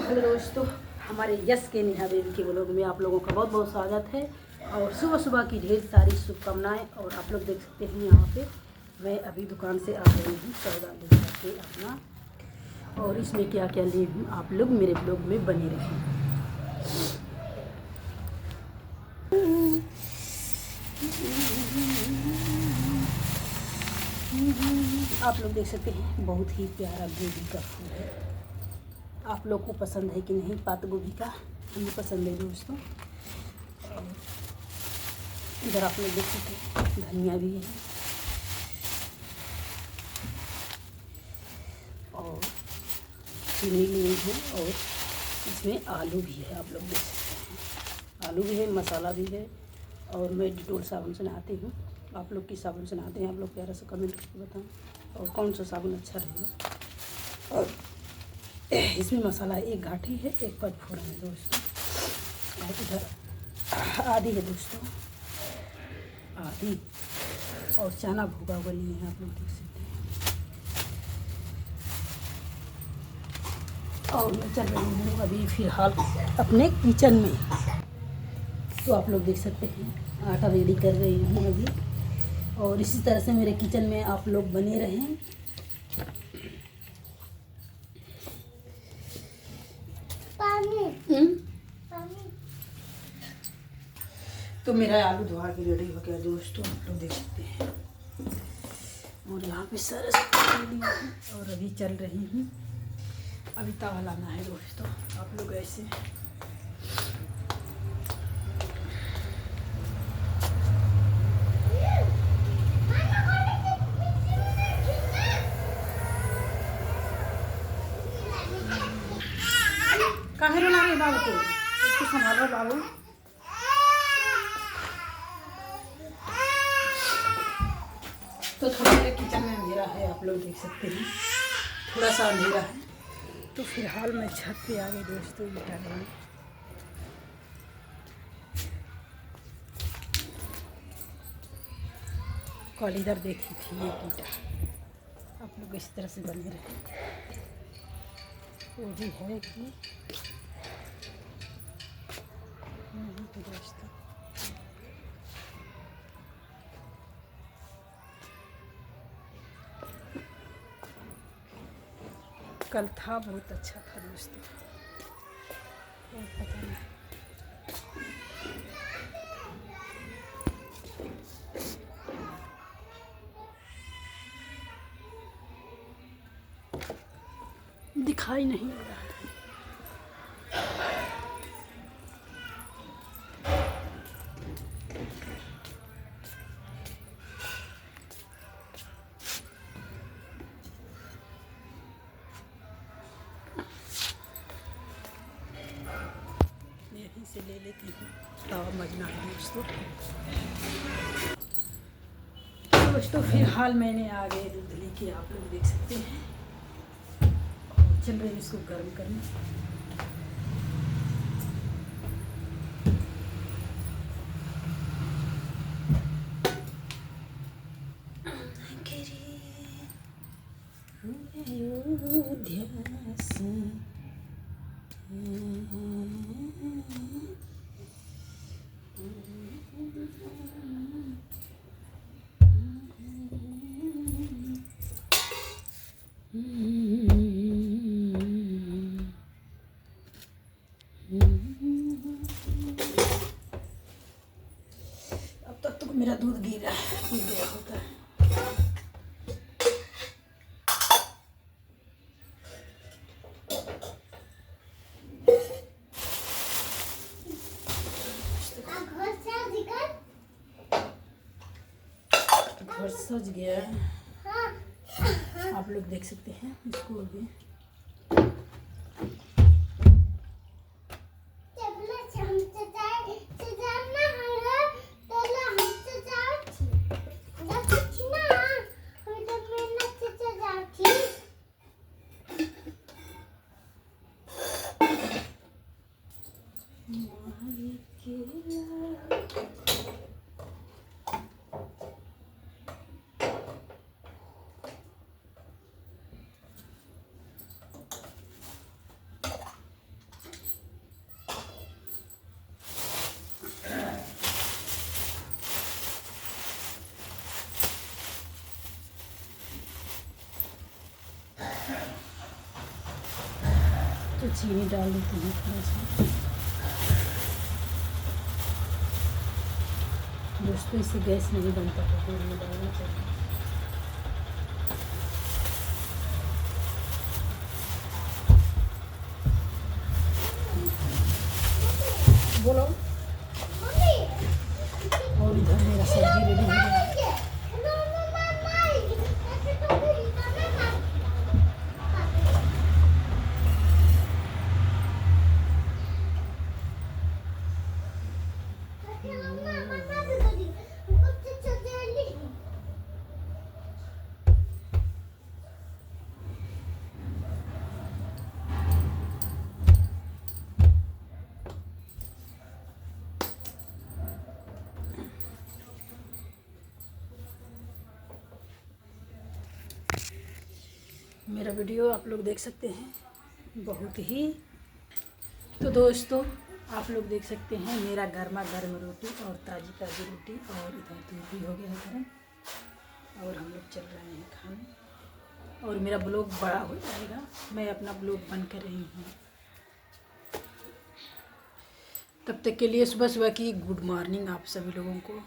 Hello दोस्तों, हमारे yes के नेहा बेबी के व्लॉग में आप लोगों का बहुत बहुत स्वागत है। और सुबह सुबह की ढेर सारी शुभकामनाएं। और आप लोग देख सकते हैं यहाँ पे मैं अभी दुकान से आ रही हूँ सौदा लेकर के अपना। और इसमें क्या क्या ली हूँ आप लोग मेरे ब्लॉग में बने रहें। आप लोग देख सकते हैं बहुत ही प्यारा गोभी का फूल है। आप लोग को पसंद है कि नहीं पात गोभी का? हमें पसंद है दोस्तों। इधर आप लोग देख सकते हैं धनिया भी है और चीनी लिए हैं और इसमें आलू भी है। आप लोग देख सकते हैं आलू भी है, मसाला भी है। और मैं डिटोल साबुन से नहाती हूँ। आप लोग किस साबुन से नहाते हैं? आप लोग प्यारा सा कमेंट करके बताएं और कौन सा साबुन अच्छा रहेगा। और इसमें मसाला एक घाटी है, एक पचफोड़ा है दोस्तों। और इधर आदि है दोस्तों, आदि और चना भुगा हुआ लिए हैं। आप लोग देख सकते हैं। और मैं चल रही हूँ अभी फ़िलहाल अपने किचन में। तो आप लोग देख सकते हैं आटा रेडी कर रही हूँ अभी। और इसी तरह से मेरे किचन में आप लोग बने रहें। तो मेरा आलू धोआ के रेडी हो गया दोस्तों, आप लोग देख सकते हैं। और यहाँ पे सारा लिया है और अभी चल रही हूँ। अभी तवा लाना है दोस्तों। आप लोग ऐसे काहे रोना रहे बाबू को? इसको संभालो बाबू। तो थोड़ा मेरे किचन में अंधेरा है, आप लोग देख सकते हैं थोड़ा सा अंधेरा है। तो फिलहाल मैं छत पे आ गई दोस्तों ईटा लेने। कल इधर देखी थी ये ईटा। आप लोग इस तरह से बने रहे। वो भी है कि नहीं तो दोस्तों कल था बहुत अच्छा था दोस्तों। और पता नहीं दिखाई नहीं दे रहा है। यहीं से ले लेती हूँ, तवा मजना है दोस्तों। दोस्तों फिलहाल मैंने आ गए दूध लेके, आप लोग देख सकते हैं। और चल रही इसको गर्म करने। अब तक तो मेरा दूध गिर गया होता है। घर सज गया है, आप लोग देख सकते हैं इसको अभी। तो चीनी डाल देती हूँ थोड़ा सा। दोस्तों इससे गैस नहीं बनता है, दूध में डालना चाहिए। बोलो। और इधर मेरा सब्जी रेडी हो गया है। मेरा वीडियो आप लोग देख सकते हैं बहुत ही। तो दोस्तों आप लोग देख सकते हैं मेरा गर्मा गर्म रोटी और ताज़ी ताज़ी रोटी, और इधर दूध भी हो गया है गर्म, और हम लोग चल रहे हैं खाने। और मेरा ब्लॉग बड़ा हो जाएगा, मैं अपना ब्लॉग बंद कर रही हूँ। तब तक के लिए सुबह सुबह की गुड मॉर्निंग आप सभी लोगों को।